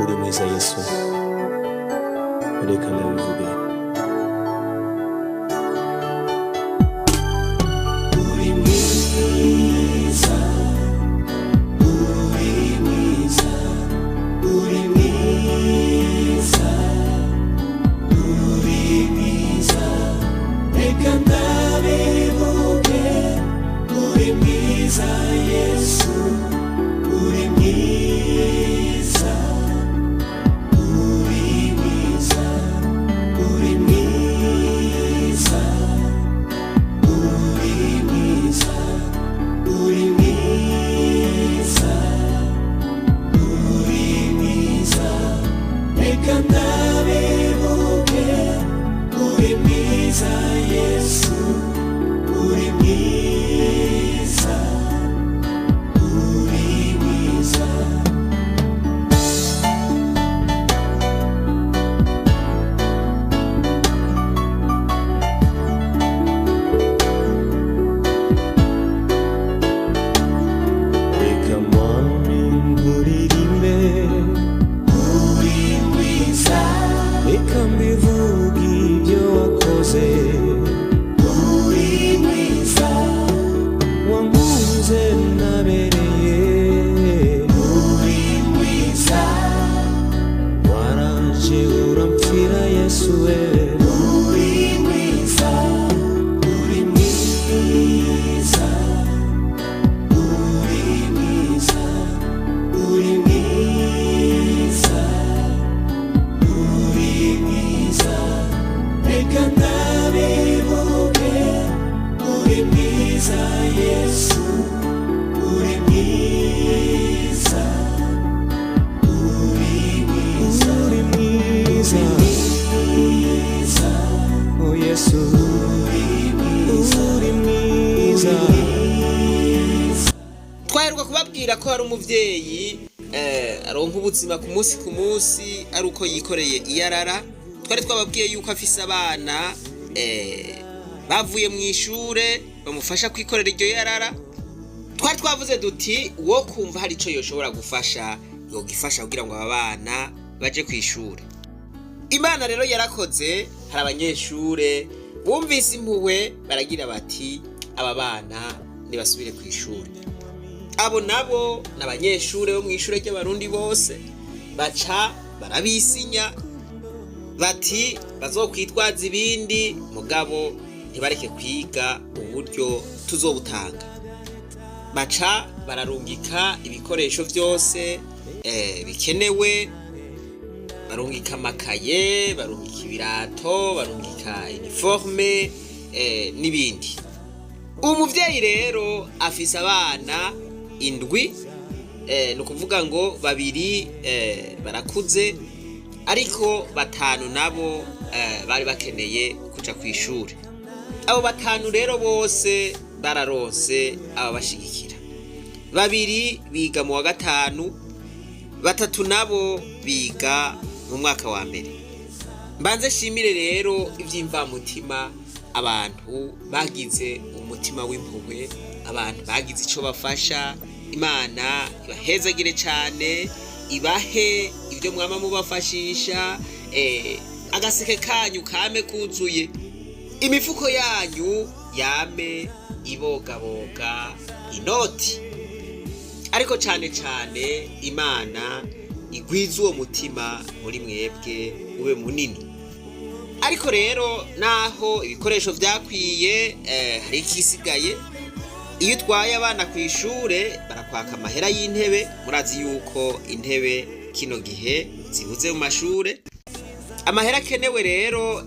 uri mwiza Yesu, reka ndabivuge. Uri mwiza, uri mwiza, uri mwiza, uri mwiza, reka ndabivuge. Uri mwiza Yesu, uri mwiza, uri mwiza, uri mwiza, uri mwiza, uri mwiza, uri mwiza, reka ndabivuge. Uri mwiza Yesu, uri mwiza, uri mwiza. Reka mwami nkuririmbe, uri mwiza, reka mbivuge ibyo wakoze. Uri mwiza, wankunze nabereye. Uri mwiza, waraje urampfira Yesu we. Uri mwiza, uri mwiza, uri mwiza, uri mwiza, uri mwiza, reka ndabivuge. Uri mwiza Yesu, uri mwiza, uri mwiza, uri mwiza, oh Yesu, uri mwiza, uri mwiza. Twaheruka kubabwira ko hari umuvyeyi aronka ubuzima ku munsi ari uko yikoreye iyarara. Twari twababwiye yuko afise abana bavuye mu ishure bamufasha kwikorera iryo yarara. Twari twavuze duti wo kumva hari ico yoshobora gufasha yogifasha kugira ngo abana baje ku ishure. Imana rero yarakoze, hari abanyeshure bumvise impuhwe baragira bati aba bana nibasubire ku ishure. Abo nabo n'abanyeshure bo mu ishure ry'abarundi bose baca barabisinya bati bazokwitwaza ibindi mugabo ntibareke kwiga uburyo tuzobutanga. Baca bararungika ibikoresho byose bikenewe, barungika amakaye, barungika ibirato, barungika uniforme n'ibindi. Uwo muvyeyi rero afise abana 7, ni ukuvuga ngo 2 barakuze ariko 5 nabo bari bakeneye kuja ku ishure. Abo 5 rero bose bararonse ababashigikira. 2 biga mu wa 5, 3 nabo biga mu mwaka wa mbere. Mbanze shimire rero ivy'imvamutima abantu bagize umutima w'impuhwe, abantu bagize ico bafasha. Imana ibahezagire cyane, ibahe ibyo mwama mubafashisha, agaseke kanyu kame kuzuye, imifuko yanyu yame ibogaboga inoti. Ariko cyane cyane Imana igwiza uwo mutima muri mwebwe ube munini. Ariko rero naho ibikoresho vyakwiye, hari ikisigaye. Iyo utwaye abana ku ishure barakwaka amahera y'intebe. Murazi yuko intebe kino gihe zibuze mu mashure. Amahera akenewe rero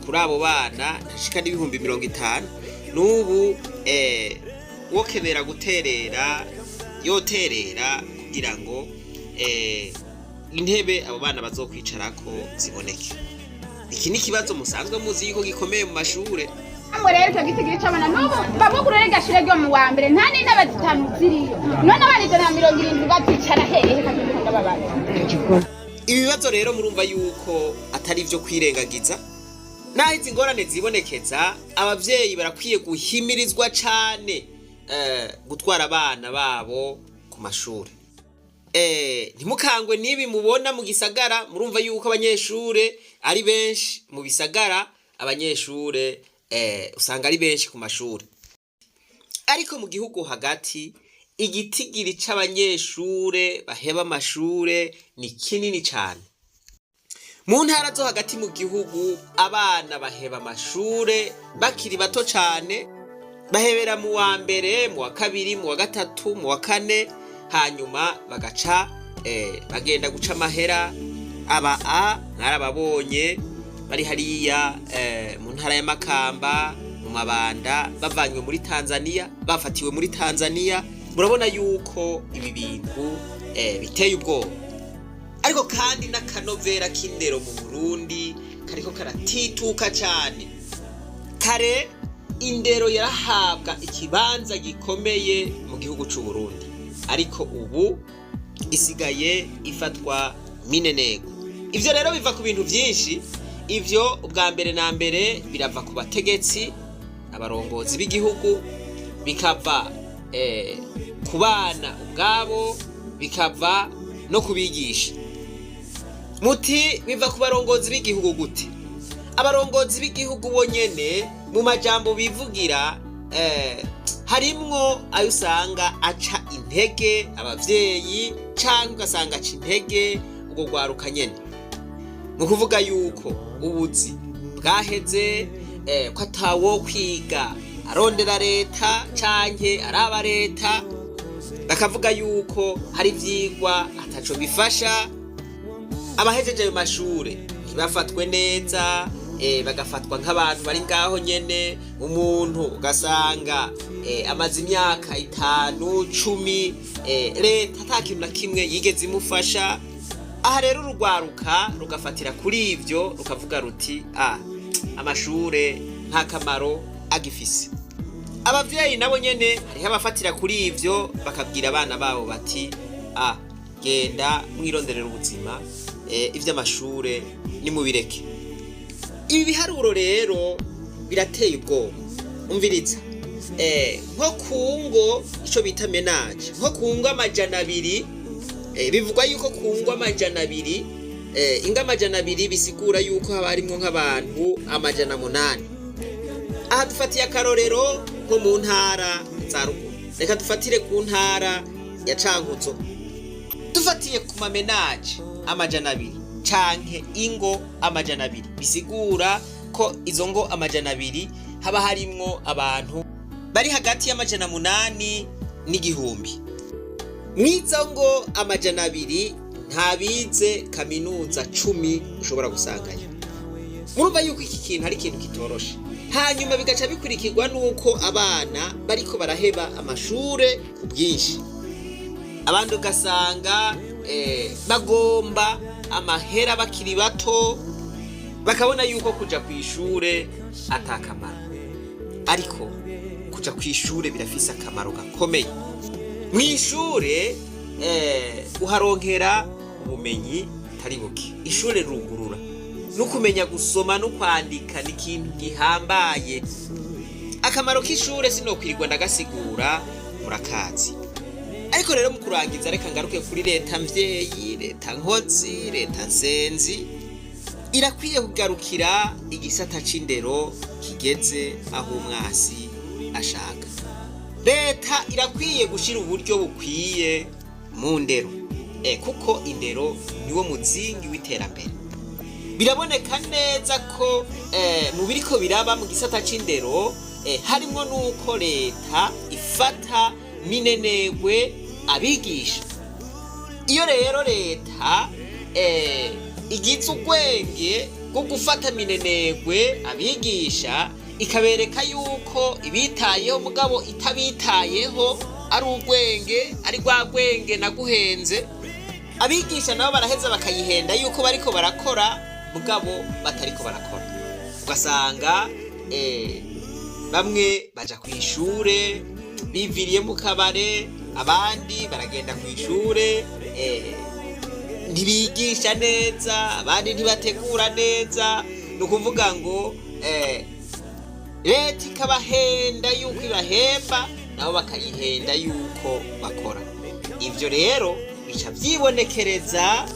kuri abo bana ntashika n'ibihumbi 50. N'ubu wokenera guterera yoterera kugira ngo intebe abo bana bazokwicarako ziboneke. Iki ni kibazo musanzwe muzi yuko gikomeye mu mashure. Amwe rero cyo gitigiri cy'abana n'ubu bamwe kurega shire ryo mu wa mbere nta n'intebe zitanu ziriyo. None abana 170 baticara hehe kandi babana. Ibibazo rero murumva yuko atari byo kwirengagiza. Naho izi ngorane zibonekeza, abavyeyi barakwiye guhimirizwa cyane gutwara abana babo ku mashuri. ntimukangwe n'ibi mubona mu gisagara. Murumva yuko abanyeshure ari benshi mu bisagara, abanyeshure usanga ari benshi ku mashuri, ariko mu gihugu hagati igitigiri c'abanyeshure baheba amashure ni kinini cane. Mu ntara zo hagati mu gihugu abana baheba amashure bakiri bato cane, bahebera mu wa mbere, mu wa kabiri, mu wa gatatu, mu wa kane, hanyuma bagaca bagenda guca amahera. Mwarababonye bari hariya mu ntara ya Makamba, mu Mabanda, bavanywe muri Tanzania, bafatiwe muri Tanzania. Murabona yuko ibi bintu biteye ubwoba, ariko kandi n'akanovera k'indero mu Burundi kariko karatituka cyane. Kare indero yarahabwa ikibanza gikomeye mu gihugu c'u Burundi, ariko ubu isigaye ifatwa mineneko. Ivyo rero biva ku bintu vyinshi. Ivyo ubwa mbere na mbere birava ku bategetsi, abarongozi b'igihugu, bikava ku bana ubwabo, bikava no kubigisha. Muti biva ku barongozi b'igihugu gute? Abarongozi b'igihugu bonyene mu majambo bivugira harimwo ayo usanga aca intege abavyeyi, canke ugasanga aca intege ubwo rwaruka nyene. Mu kuvuga yuko ubuzi bwaheze, ko atawo kwiga arondera leta canke araba leta, bakavuga yuko hari ivyigwa ataco bifasha. Abahejeje ayo mashure ntibafatwe neza, bagafatwa nk'abantu bari ngaho nyene. Umuntu ugasanga amaze imyaka 5, 10, leta ata kintu na kimwe yigeze imufasha. Aha rero urugwaruka rugafatira kuri ivyo, rukavuga ruti amashure nta kamaro agifise. Abavyeyi nabo nyene hariho abafatira kuri ivyo, bakabwira abana babo bati genda mwironderera ubuzima, ivy'amashure nimubireke. Ibi biharuro rero birateye ubwoba. Umviriza, nko kungo ico bita menage, nko kungo 200, bivugwa yuko kungo 200, inga 200 bisigura yuko haba harimwo nk'abantu 800. Aha dufatiye akarorero nko mu ntara za ruguru, reka dufatire ku ntara ya Cankuzo. Dufatiye ku mamenage 200 canke ingo 200, bisigura ko izo ngo 200 haba harimwo abantu bari hagati ya 800 n'igihumbi. Mwizo ngo 200 ntabize kaminuza 10 ushobora gusangayo. Murumva yuko iki kintu ari ikintu kitoroshe. Hanyuma bigaca bikurikirwa nuko abana bariko baraheba amashure ku bwinshi. Abandi ugasanga bagomba amahera bakiri bato, bakabona yuko kuja kwishure atakamaro, ariko kuja kwishure birafise akamaro gakomeye. Mwishure uharonkera ubumenyi tari buke. Ishure rugurura no kumenya gusoma no kwandika ni ikintu gihambaye. Akamaro k'ishure sinokwirirwa ndagasigura, murakazi. Ariko rero mu kurangiza reka ngaruke kuri leta mvyeyi, leta nkozi, leta nsenzi. Irakwiye kugarukira igisata c'indero kigeze aho umwasi ashaka. Leta irakwiye gushira uburyo bukwiye mu ndero, kuko indero niwo muzingi w'iterambere. Biraboneka neza ko mu biriko biraba mu gisata c'indero harimo nuko leta ifata minenegwe abigisha. Iyo rero leta igize ubwenge bwo gufata minenegwe abigisha, ikabereka yuko ibitayeho mugabo itabitayeho ari ubwenge, ari rwa bwenge naguhenze, abigisha nabo baraheza bakayihenda yuko bariko barakora mugabo batariko barakora. Ugasanga bamwe baja kwishure biviriye mu kabare, abandi baragenda kwishure ntibigisha neza, abandi ntibategura neza. Ni ukuvuga ngo leta ikabahenda yuko ibahemba, nabo bakayihenda yuko bakora. Ivyo rero bica vyibonekereza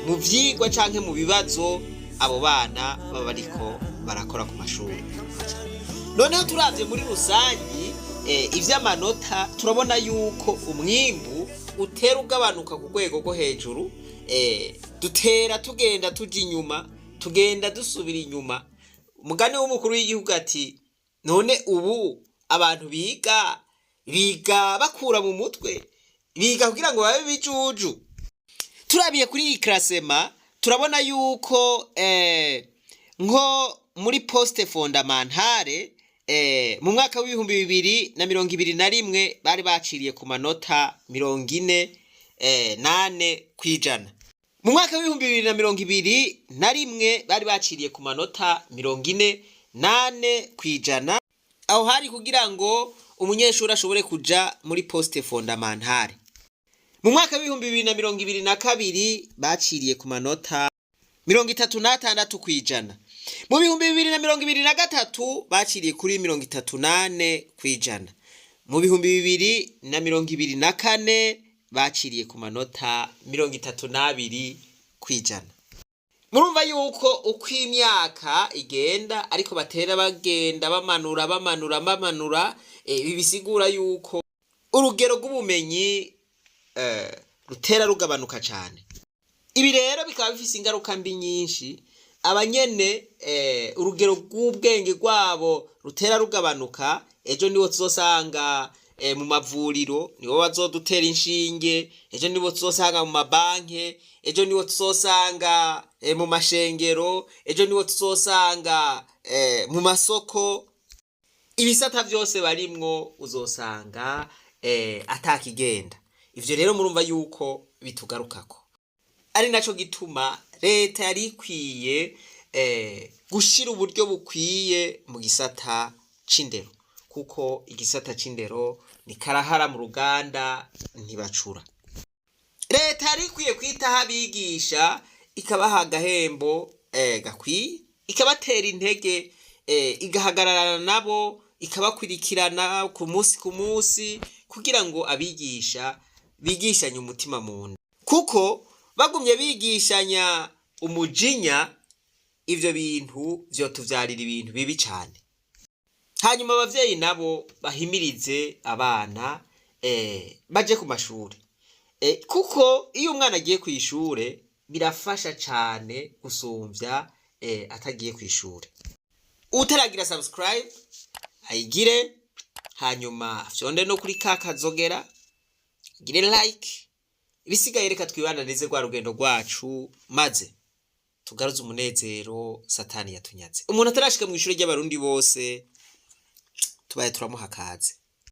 mu vyigwa canke mu bibazo abo bana baba bariko barakora ku mashuri. Noneho turavye muri rusangi ivy'amanota turabona yuko umwimbu utera ugabanuka ku rwego rwo hejuru, dutera tugenda tuja inyuma, tugenda dusubira inyuma. Umugani w'umukuru w'igihugu ati none ubu abantu biga bakura mu mutwe, biga kugira ngo babe bijuju. Turabiye kuri iyi klasema turabona yuko nko muri poste fondamentale mu mwaka w'ibihumbi 2021 bari baciriye ku manota 48 kwijana. Mu mwaka w'ibihumbi 2021 bari baciriye ku manota 48 kwijana. Aho hari kugira ngo umunyeshuri ashobore kuja muri poste fondamentale. Mu mwaka w'ibihumbi 2022 baciriye ku manota 36 kwijana. Mu bihumbi 2023 baciriye kuri 38 kwijana. Mu bihumbi 2024 baciriye ku manota 32 kwijana. Murumva yuko uko imyaka igenda ariko batera bagenda bamanura bibisigura yuko urugero rw'ubumenyi rutera rugabanuka cyane. Ibi rero bikaba bifise ingaruka mbi nyinshi. Abanyene urugero rw'ubwenge rwabo rutera rugabanuka, ejo nibo tuzosanga mu mavuriro, nibo bazodutera inshinge, ejo nibo tuzosanga mu mabanke, ejo nibo tuzosanga mu mashengero, ejo nibo tuzosanga mu masoko. Ibisata byose barimwo uzosanga atakigenda. Ivyo rero murumva yuko bitugarukako. Ari naco gituma leta yari ikwiye gushira uburyo bukwiye mu gisata c'indero, kuko igisata c'indero ni karahara mu ruganda ntibacura. Leta yari ikwiye kwitaho abigisha, ikabaha agahembo gakwiye, ikabatera intege, igahagararana nabo, ikabakurikirana ku munsi kugira ngo abigisha bigishanye umutima mu nda. Kuko bagumye bigishanya umujinya, ivyo bintu vyotuvyarira ibintu bibi cyane. Hanyuma abavyeyi nabo bahimirize abana baje ku mashuri, kuko iyo umwana agiye ku ishure birafasha cyane gusumvya atagiye ku ishure. Utaragira subscribe ayigire, hanyuma fyonde no kuri kakazogera, gire like. Ibisigaye reka twibananize rwa rugendo rwacu, maze tugaruze umunezero Satani yatunyaze. Umuntu atarashika mu ishuri ry'abarundi bose tubaye turamuha kaze.